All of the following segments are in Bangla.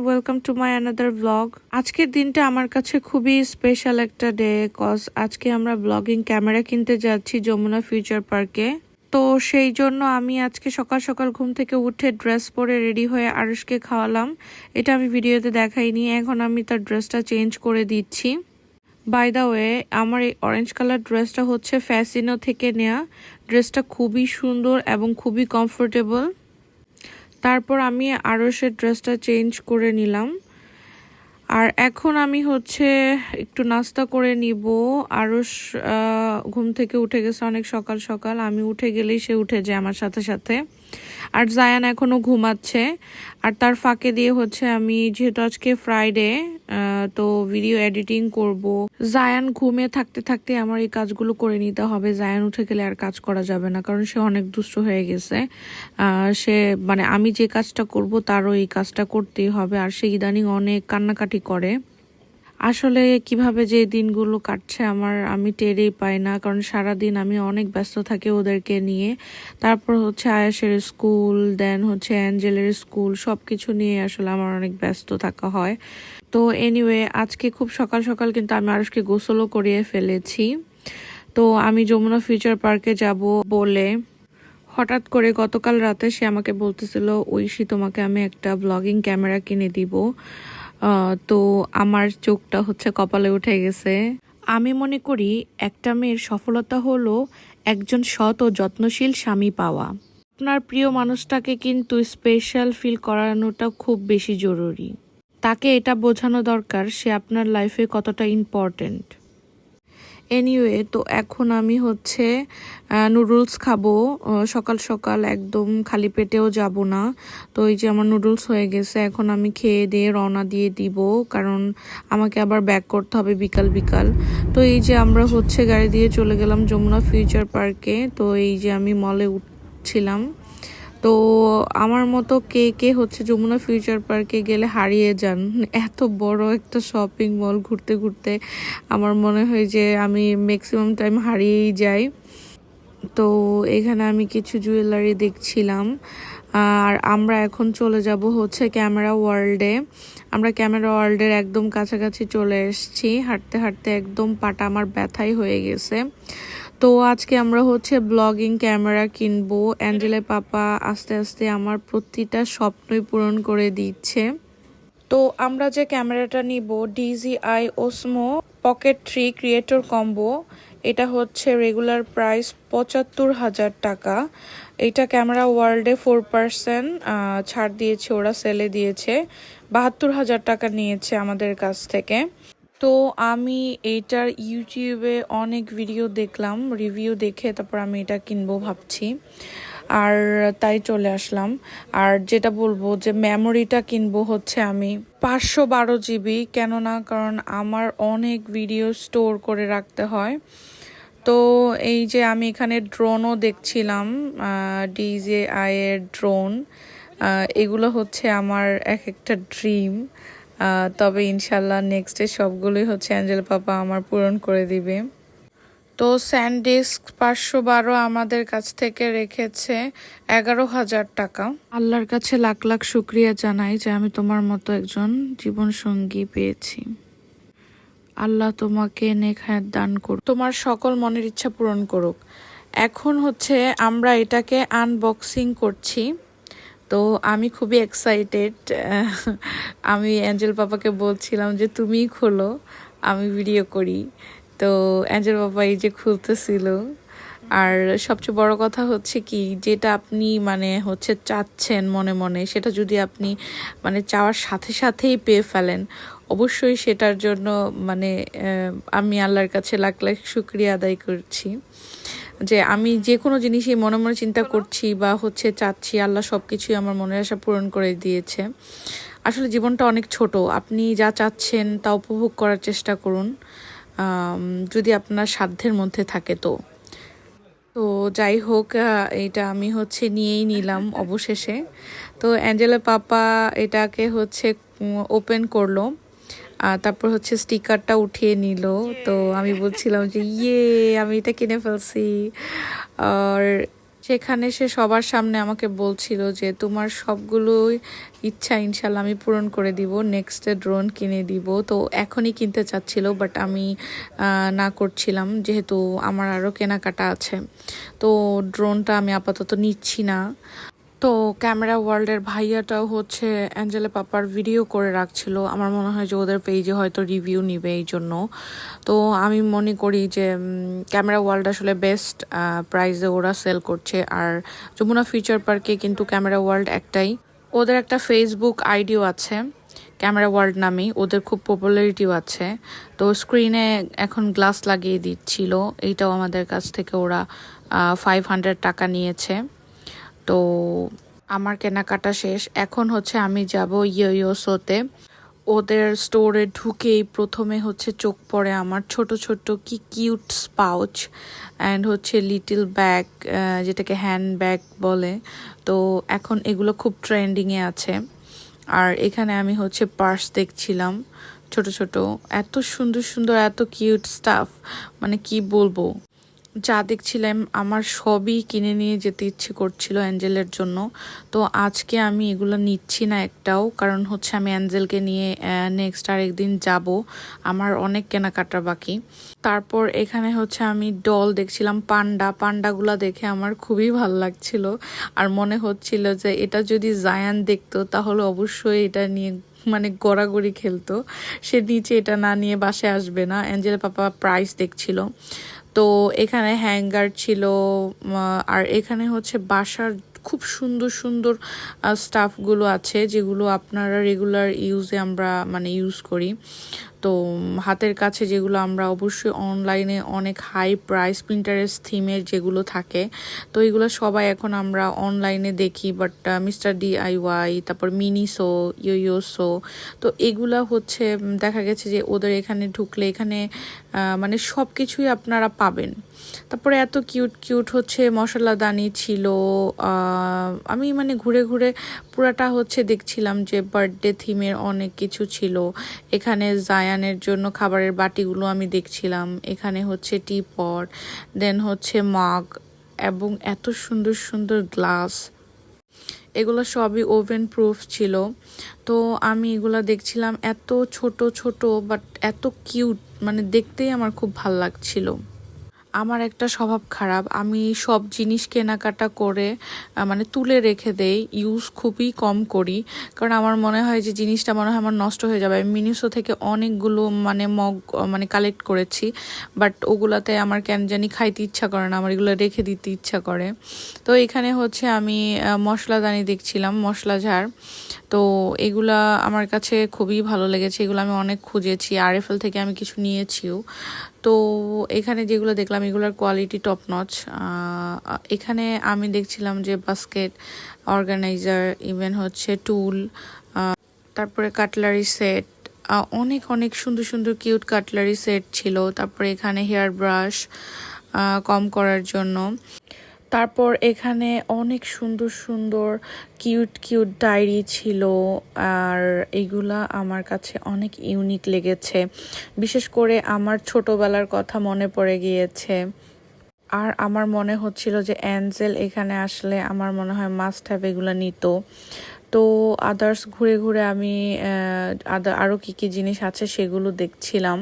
Welcome to my another blog. আজকের দিনটা আমার কাছে খুবই স্পেশাল একটা ডে, কজ আজকে আমরা ব্লগিং ক্যামেরা কিনতে যাচ্ছি যমুনা ফিউচার পার্কে। তো সেই জন্য আমি আজকে সকাল সকাল ঘুম থেকে উঠে ড্রেস পরে রেডি হয়ে আরুষকে খাওয়ালাম। এটা আমি ভিডিওতে দেখাইনি, এখন আমি তার ড্রেসটা চেঞ্জ করে দিচ্ছি। বাই দ্য ওয়ে, আমার এই অরেঞ্জ কালার ড্রেসটা হচ্ছে ফ্যাসিনো থেকে নেওয়া। ড্রেসটা খুবই সুন্দর এবং খুবই কমফোর্টেবল। তারপর আমি আরুষের ড্রেসটা চেঞ্জ করে নিলাম। আর এখন আমি হচ্ছে একটু নাস্তা করে নিব। আরুষ ঘুম থেকে উঠে গেছে অনেক সকাল সকাল, আমি উঠে গেলেই সে উঠে যায় আমার সাথে সাথে। আর জায়ান এখনো ঘুমাচ্ছে। আর তার ফাঁকে দিয়ে হচ্ছে আমি, যেহেতু আজকে ফ্রাইডে, তো ভিডিও এডিটিং করব। জায়ান ঘুমে থাকতে থাকতে আমার এই কাজগুলো করে নিতে হবে। জায়ান উঠে গেলে আর কাজ করা যাবে না, কারণ সে অনেক দুষ্ট হয়ে গেছে। সে মানে আমি যে কাজটা করব তারও এই কাজটা করতেই হবে। আর সে ইদানিং অনেক কান্নাকাটি করে। আসলে কিভাবে যে দিনগুলো কাটছে আমি টেরই পাই না, কারণ সারাদিন আমি অনেক ব্যস্ত থাকি ওদেরকে নিয়ে। তারপর হচ্ছে আয়াসের স্কুল, দেন হচ্ছে অ্যাঞ্জেলের স্কুল, সবকিছু নিয়ে আসলে আমার অনেক ব্যস্ত থাকা হয়। তো এনিওয়ে, আজকে খুব সকাল সকাল কিন্তু আমি আরুষকে গোসলও করিয়ে ফেলেছি। তো আমি যমুনা ফিউচার পার্কে যাব বলে হঠাৎ করে গতকাল রাতে সে আমাকে বলতেছিল, ঐশী তোমাকে আমি একটা ব্লগিং ক্যামেরা কিনে দিব। তো আমার চোখটা হচ্ছে কপালে উঠে গেছে। আমি মনে করি একটা মেয়ের সফলতা হলো একজন সৎ ও যত্নশীল স্বামী পাওয়া। আপনার প্রিয় মানুষটাকে কিন্তু স্পেশাল ফিল করানোটা খুব বেশি জরুরি। তাকে এটা বোঝানো দরকার সে আপনার লাইফে কতটা ইম্পর্টেন্ট। এনিওয়ে, তো এখন আমি হচ্ছে নুডলস খাবো। সকাল সকাল একদম খালি পেটেও যাব না। তো এই যে আমার নুডলস হয়ে গেছে, এখন আমি খেয়ে দিয়ে রওনা দিয়ে দিব, কারণ আমাকে আবার ব্যাক করতে হবে বিকাল বিকাল। তো এই যে আমরা হচ্ছে গাড়ি দিয়ে চলে গেলাম যমুনা ফিউচার পার্কে। তো এই যে আমি মলে উঠছিলাম। তো আমার মতো কে কে হচ্ছে যমুনা ফিউচার পার্কে গেলে হারিয়ে যান? এত বড় একটা শপিং মল ঘুরতে ঘুরতে আমার মনে হয় যে আমি ম্যাক্সিমাম টাইম হারিয়েই যাই। তো এখানে আমি কিছু জুয়েলারি দেখছিলাম। আর আমরা এখন চলে যাব হচ্ছে ক্যামেরা ওয়ার্ল্ডে। আমরা ক্যামেরা ওয়ার্ল্ডের একদম কাছাকাছি চলে এসেছি। হাঁটতে হাঁটতে একদম পাটা আমার ব্যথাই হয়ে গেছে। তো আজকে আমরা হচ্ছে ব্লগিং ক্যামেরা কিনবো। অ্যাঞ্জেলের পাপা আস্তে আস্তে আমার প্রতিটা স্বপ্নই পূরণ করে দিচ্ছে। তো আমরা যে ক্যামেরাটা নিব, DJI Osmo Pocket 3 creator combo, এটা হচ্ছে রেগুলার প্রাইস ৭৫,০০০ টাকা। এইটা ক্যামেরা ওয়ার্ল্ডে 4% ছাড় দিয়েছে, ওরা সেলে দিয়েছে। ৭২,০০০ টাকা নিয়েছে আমাদের কাছ থেকে। তো আমি এইটার ইউটিউবে অনেক ভিডিও দেখলাম, রিভিউ দেখে তারপর আমি এটা কিনবো ভাবছি। আর তাই চলে আসলাম। আর যেটা বলবো যে মেমোরিটা কিনবো হচ্ছে আমি 512 GB, কেননা কারণ আমার অনেক ভিডিও স্টোর করে রাখতে হয়। তো এই যে আমি এখানে ড্রোনও দেখছিলাম, DJI এর ড্রোন। এগুলো হচ্ছে আমার এক একটা ড্রিম। তবে ইনশাল্লাহ নেক্সটে সবগুলোই হচ্ছে অ্যাঞ্জেল পাপা আমার পূরণ করে দিবে। তো স্যানডিস্ক 512 আমাদের কাছ থেকে রেখেছে 11,000 টাকা। আল্লাহর কাছে লাখ লাখ শুক্রিয়া জানাই যে আমি তোমার মতো একজন জীবন সঙ্গী পেয়েছি। আল্লাহ তোমাকে নেক হায়াত দান করুক, তোমার সকল মনের ইচ্ছা পূরণ করুক। এখন হচ্ছে আমরা এটাকে আনবক্সিং করছি। তো আমি খুবই এক্সাইটেড। আমি অ্যাঞ্জেল পাপাকে বলছিলাম যে তুমিই খোলো, আমি ভিডিও করি। তো অ্যাঞ্জেল পাপা এই যে খুলতেছিল। আর সবচেয়ে বড় কথা হচ্ছে কি, যেটা আপনি মানে হচ্ছে চাচ্ছেন মনে মনে, সেটা যদি আপনি মানে চাওয়ার সাথে সাথেই পেয়ে ফেলেন, অবশ্যই সেটার জন্য মানে আমি আল্লাহর কাছে লাখ লাখ শুকরিয়া আদায় করছি যে আমি যে কোনো জিনিসই মনে মনে চিন্তা করছি বা হচ্ছে চাচ্ছি, আল্লাহ সব কিছুই আমার মনের আশা পূরণ করে দিয়েছে। আসলে জীবনটা অনেক ছোট, আপনি যা চাচ্ছেন তা উপভোগ করার চেষ্টা করুন, যদি আপনার সাধ্যের মধ্যে থাকে। তো তো যাই হোক, এটা আমি হচ্ছে নিয়েই নিলাম অবশেষে। তো অ্যাঞ্জেলা পাপা এটাকে হচ্ছে ওপেন করলো, তারপর হচ্ছে স্টিকারটা উঠিয়ে নিল। তো আমি বলছিলাম যে আমি এটা কিনে ফেলছি। আর সেখানে সে সবার সামনে আমাকে বলছিল যে তোমার সবগুলোই ইচ্ছা ইনশাল্লাহ আমি পূরণ করে দিব, নেক্সটে ড্রোন কিনে দিব। তো এখনই কিনতে চাচ্ছিল, বাট আমি না করছিলাম যেহেতু আমার আরও কেনাকাটা আছে। তো ড্রোনটা আমি আপাতত নিচ্ছি না। তো ক্যামেরা ওয়ার্ল্ডের ভাইয়াটাও হচ্ছে অ্যাঞ্জেলা পাপার ভিডিও করে রাখছিল, আমার মনে হয় যে ওদের পেজে হয়তো রিভিউ নিবে এই জন্য। তো আমি মনে করি যে ক্যামেরা ওয়ার্ল্ড আসলে বেস্ট প্রাইসে ওরা সেল করছে। আর যমুনা ফিউচার পার্কে কিন্তু ক্যামেরা ওয়ার্ল্ড একটাই, ওদের একটা ফেসবুক আইডিও আছে ক্যামেরা ওয়ার্ল্ড নামেই, ওদের খুব পপুলারিটিও আছে। তো স্ক্রিনে এখন গ্লাস লাগিয়ে দিচ্ছিল, এইটাও আমাদের কাছ থেকে ওরা 500 টাকা নিয়েছে। তো আমার কেনাকাটা শেষ, এখন হচ্ছে আমি যাব ইয়োয়োসোতে। ওদের স্টোরে ঢুকেই প্রথমে হচ্ছে চোখ পড়ে আমার ছোট ছোট কি কিউট পাউচ অ্যান্ড হচ্ছে লিটল ব্যাগ, যেটাকে হ্যান্ড ব্যাগ বলে। তো এখন এগুলো খুব ট্রেন্ডিংয়ে আছে। আর এখানে আমি হচ্ছে পার্স দেখছিলাম ছোট ছোট, এত সুন্দর সুন্দর, এত কিউট স্টাফ, মানে কি বলবো। যা দেখছিলাম আমার সবই কিনে নিয়ে যেতে ইচ্ছে করছিল অ্যাঞ্জেলের জন্য। তো আজকে আমি এগুলো নিচ্ছি না একটাও, কারণ হচ্ছে আমি অ্যাঞ্জেলকে নিয়ে নেক্সট আরেকদিন যাব, আমার অনেক কেনাকাটা বাকি। তারপর এখানে হচ্ছে আমি ডল দেখছিলাম, পান্ডাগুলো দেখে আমার খুবই ভালো লাগছিল। আর মনে হচ্ছিল যে এটা যদি জায়ান দেখতো তাহলে অবশ্যই এটা নিয়ে মানে গড়াগড়ি খেলতো। সে নিচে এটা না নিয়ে বাসায় আসবে না। অ্যাঞ্জেলা পাপা প্রাইস দেখছিল। তো এখানে হ্যাঙ্গার ছিল, আর এখানে হচ্ছে বাসার খুব সুন্দর সুন্দর স্টাফগুলো আছে যেগুলো আপনারা রেগুলার ইউজে আমরা মানে ইউজ করি। তো হাতের কাছে যেগুলো আমরা অবশ্যই অনলাইনে অনেক হাই প্রাইস পিন্টারেস্ট থিমের যেগুলো থাকে, তো এগুলো সবাই এখন আমরা অনলাইনে দেখি। বাট মিস্টার DIY, তারপর মিনিসো, ইয়োসো, তো এগুলা হচ্ছে দেখা গেছে যে ওদের এখানে ঢুকলে এখানে মানে সব কিছুই আপনারা পাবেন। তারপরে এত কিউট কিউট হচ্ছে মশলাদানি ছিল। আমি মানে ঘুরে ঘুরে পুরাটা হচ্ছে দেখছিলাম যে বার্থডে থিমের অনেক কিছু ছিল। এখানে জায়ানের জন্য খাবারের বাটিগুলো আমি দেখছিলাম, এখানে হচ্ছে টি পট, দেন হচ্ছে মাগ, এবং এত সুন্দর সুন্দর গ্লাস, এগুলো সবই ওভেন প্রুফ ছিল। তো আমি এগুলো দেখছিলাম, এত ছোট ছোট বাট এত কিউট, মানে দেখতেই আমার খুব ভাল লাগছিল। আমার একটা স্বভাব খারাপ, আমি সব জিনিস কেনাকাটা করে মানে তুলে রেখে দেই, ইউজ খুবই কম করি। কারণ আমার মনে হয় যে জিনিসটা মনে হয় আমার নষ্ট হয়ে যাবে। আমি মিনিসো থেকে অনেকগুলো মানে মগ মানে কালেক্ট করেছি, বাট ওগুলাতে আমার কেন জানি খাইতে ইচ্ছা করে না, আমার এগুলো রেখে দিতে ইচ্ছা করে। তো এখানে হচ্ছে আমি মশলাদানি দেখছিলাম, মশলা ঝাড়। তো এগুলা আমার কাছে খুবই ভালো লেগেছে, এগুলো আমি অনেক খুঁজেছি, RFL থেকে আমি কিছু নিয়েছিও। তো এখানে যেগুলো দেখলাম এগুলোর কোয়ালিটি টপ নচ। এখানে আমি দেখছিলাম যে বাস্কেট, অর্গানাইজার, ইভেন হচ্ছে টুল, তারপরে কাটলারি সেট, অনেক অনেক সুন্দর সুন্দর কিউট কাটলারি সেট ছিল। তারপরে এখানে হেয়ার ব্রাশ কম করার জন্য। তারপর এখানে অনেক সুন্দর সুন্দর কিউট কিউট ডায়েরি ছিল, আর এগুলা আমার কাছে অনেক ইউনিক লেগেছে। বিশেষ করে আমার ছোটবেলার কথা মনে পড়ে গিয়েছে। আর আমার মনে হচ্ছিল যে অ্যাঞ্জেল এখানে আসলে আমার মনে হয় মাস্ট হ্যাভ এগুলো নিত। তো আদার্স ঘুরে ঘুরে আমি আরও কী কী জিনিস আছে সেগুলো দেখছিলাম।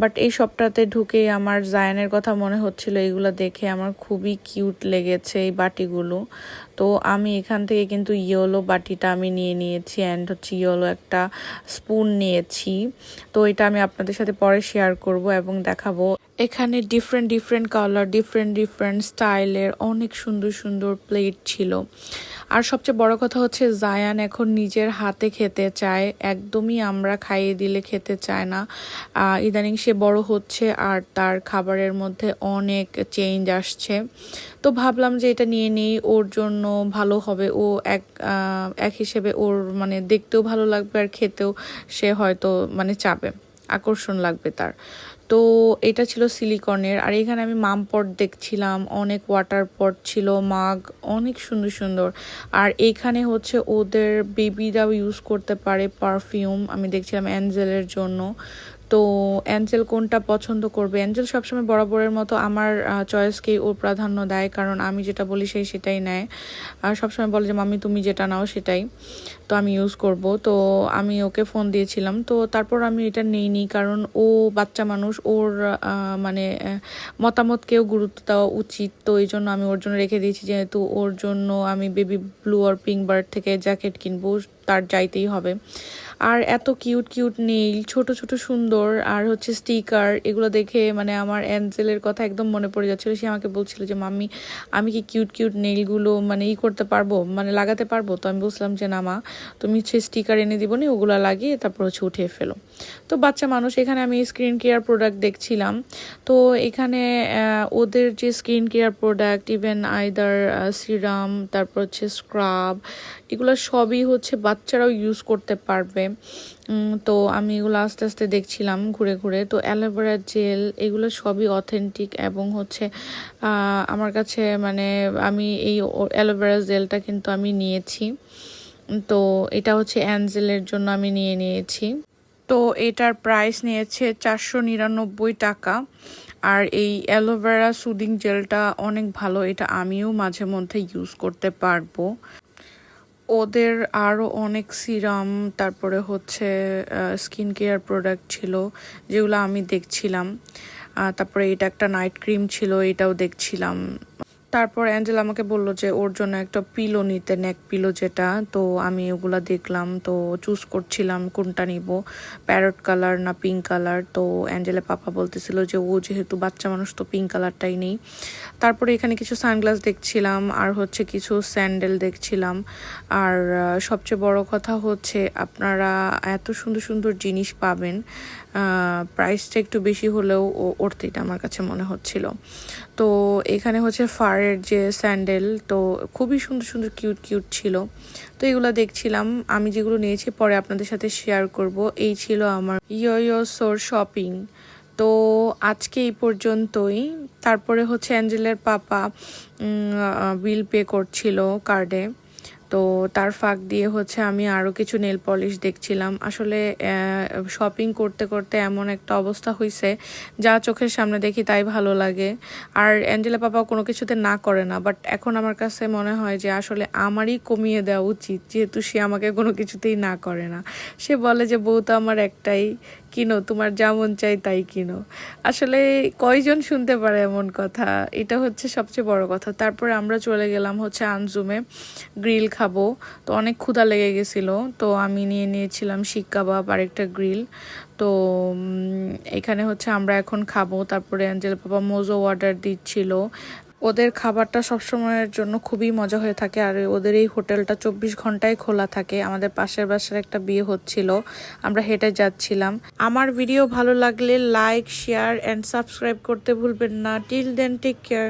বাট এই সবটাতে ঢুকেই আমার জায়ানের কথা মনে হচ্ছিল, এগুলো দেখে আমার খুবই কিউট লেগেছে এই বাটিগুলো। তো আমি এখান থেকে কিন্তু ইয়েলো বাটিটা আমি নিয়ে নিয়েছি, অ্যান্ড হচ্ছে ইয়েলো একটা স্পুন নিয়েছি। তো এটা আমি আপনাদের সাথে পরে শেয়ার করব এবং দেখাবো। এখানে different different colour, different different স্টাইলের অনেক সুন্দর সুন্দর প্লেট ছিল। আর সবচেয়ে বড় কথা হচ্ছে জায়ান এখন নিজের হাতে খেতে চায়, একদমই আমরা খাইয়ে দিলে খেতে চায় না। ইদানিং সে বড় হচ্ছে আর তার খাবারের মধ্যে অনেক চেঞ্জ আসছে। তো ভাবলাম যে এটা নিয়ে নেই, ওর জন্য ভালো হবে। ও এক হিসেবে ওর মানে দেখতেও ভালো লাগবে আর খেতেও সে হয়তো মানে চাবে, আকর্ষণ লাগবে তার। তো এটা ছিল সিলিকনের। আর এখানে আমি মাম পট দেখছিলাম, অনেক ওয়াটার পট ছিল, মাগ অনেক সুন্দর সুন্দর। আর এখানে হচ্ছে ওদের বেবিরাও ইউজ করতে পারে পারফিউম, আমি দেখছিলাম অ্যাঞ্জেলের জন্য। তো তো অ্যাঞ্জেল কোনটা পছন্দ করবে। অ্যাঞ্জেল সবসময় বরাবরের মতো আমার চয়েসকেই ও প্রাধান্য দেয়, কারণ আমি যেটা বলি সেটাই নেয়। আর সবসময় বলে যে মাম্মি তুমি যেটা নাও সেটাই তো আমি ইউজ করব। তো আমি ওকে ফোন দিয়েছিলাম, তো তারপর আমি এটা নেইনি, কারণ ও বাচ্চা মানুষ, ওর মানে মতামতকেও গুরুত্ব দেওয়া উচিত। তো এই জন্য আমি ওর জন্য রেখে দিয়েছি, যেহেতু ওর জন্য আমি বেবি ব্লু আর পিঙ্ক বার্ড থেকে জ্যাকেট কিনবো, তার যাইতেই হবে। আর এত কিউট কিউট নেইল, ছোট ছোট সুন্দর, আর হচ্ছে স্টিকার, এগুলো দেখে মানে আমার অ্যাঞ্জেলের কথা একদম মনে পড়ে যাচ্ছিল। সে আমাকে বলছিল যে মাম্মি আমি কি কিউট কিউট নেইলগুলো মানে করতে পারবো, মানে লাগাতে পারবো। তো আমি বলছিলাম যে না মা, তুমি হচ্ছে স্টিকার এনে দিব নি, ওগুলো লাগিয়ে তারপর হচ্ছে উঠিয়ে ফেলো। তো বাচ্চা মানুষ, এখানে আমি স্কিন কেয়ার প্রোডাক্ট দেখছিলাম। তো এখানে ওদের যে skin care product, even either serum, তারপর হচ্ছে স্ক্রাব, এগুলো সবই হচ্ছে বাচ্চারাও ইউজ করতে পারবে। তো আমি এগুলো আস্তে আস্তে দেখছিলাম ঘুরে ঘুরে। তো অ্যালোভেরা জেল, এগুলো সবই অথেন্টিক এবং হচ্ছে আমার কাছে মানে আমি এই অ্যালোভেরা জেলটা কিন্তু আমি নিয়েছি। তো এটা হচ্ছে অ্যাঞ্জেলের জন্য আমি নিয়েছি। তো এটার প্রাইস নিয়েছে 499 টাকা। আর এই অ্যালোভেরা সুদিং জেলটা অনেক ভালো, এটা আমিও মাঝে মধ্যে ইউজ করতে পারবো। ওদের আরও অনেক সিরাম, তারপরে হচ্ছে স্কিন কেয়ার প্রোডাক্ট ছিল যেগুলো আমি দেখছিলাম। তারপরে এটা একটা নাইট ক্রিম ছিল, এটাও দেখছিলাম। তারপর অ্যাঞ্জেল আমাকে বলল যে ওর জন্য একটা পিলো নিতে, নেক পিলো যেটা। তো আমি ওগুলা দেখলাম, তো চুজ করছিলাম কোনটা নিব, প্যারট কালার না পিঙ্ক কালার। তো অ্যাঞ্জেলের পাপা বলতেছিল যে ও যেহেতু বাচ্চা মানুষ তো পিঙ্ক কালারটাই নেই। তারপরে এখানে কিছু সানগ্লাস দেখছিলাম, আর হচ্ছে কিছু স্যান্ডেল দেখছিলাম। আর সবচেয়ে বড় কথা হচ্ছে আপনারা এত সুন্দর সুন্দর জিনিস পাবেন, প্রাইসটা একটু বেশি হলেও ওর্থ ইট আমার কাছে মনে হচ্ছিল। তো এখানে হচ্ছে ফারের যে স্যান্ডেল, তো খুবই সুন্দর সুন্দর কিউট কিউট ছিল। তো এগুলো দেখছিলাম, আমি যেগুলো নিয়েছি পরে আপনাদের সাথে শেয়ার করব। এই ছিল আমার ইয়ো সোর শপিং। তো আজকে এই পর্যন্তই। তারপরে হচ্ছে অ্যাঞ্জেলের পাপা বিল পে করছিল কার্ডে, তো তার ফাঁক দিয়ে হচ্ছে আমি আরও কিছু নেল পলিশ দেখছিলাম। আসলে শপিং করতে করতে এমন একটা অবস্থা হয়েছে, যা চোখের সামনে দেখি তাই ভালো লাগে। আর অ্যাঞ্জেলা পাপা কোনো কিছুতে না করে না, বাট এখন আমার কাছে মনে হয় যে আসলে আমারই কমিয়ে দেওয়া উচিত, যেহেতু সে আমাকে কোনো কিছুতেই না করে না। সে বলে যে বউ তো আমার একটাই, কিনো, তোমার যা মন চাই তাই কিনো। আসলে কয়জন শুনতে পারে এমন কথা, এটা হচ্ছে সবচেয়ে বড় কথা। তারপরে আমরা চলে গেলাম হচ্ছে আনজুমে গ্রিল খাবো। তো অনেক ক্ষুধা লেগে গেছিল, তো আমি নিয়েছিলাম শিক কাবাব আর একটা গ্রিল। তো এখানে হচ্ছে আমরা এখন খাবো। তারপরে অ্যাঞ্জেল বাবা মোজো অর্ডার দিচ্ছিল। ওদের খাবারটা সবসময়ের জন্য খুবই মজা হয়ে থাকে, আর ওদের এই হোটেলটা 24 ঘন্টায় খোলা থাকে। আমাদের পাশের বাসার একটা বিয়ে হচ্ছিল, আমরা হেঁটে যাচ্ছিলাম। আমার ভিডিও ভালো লাগলে লাইক, শেয়ার অ্যান্ড সাবস্ক্রাইব করতে ভুলবেন না। Till then take care.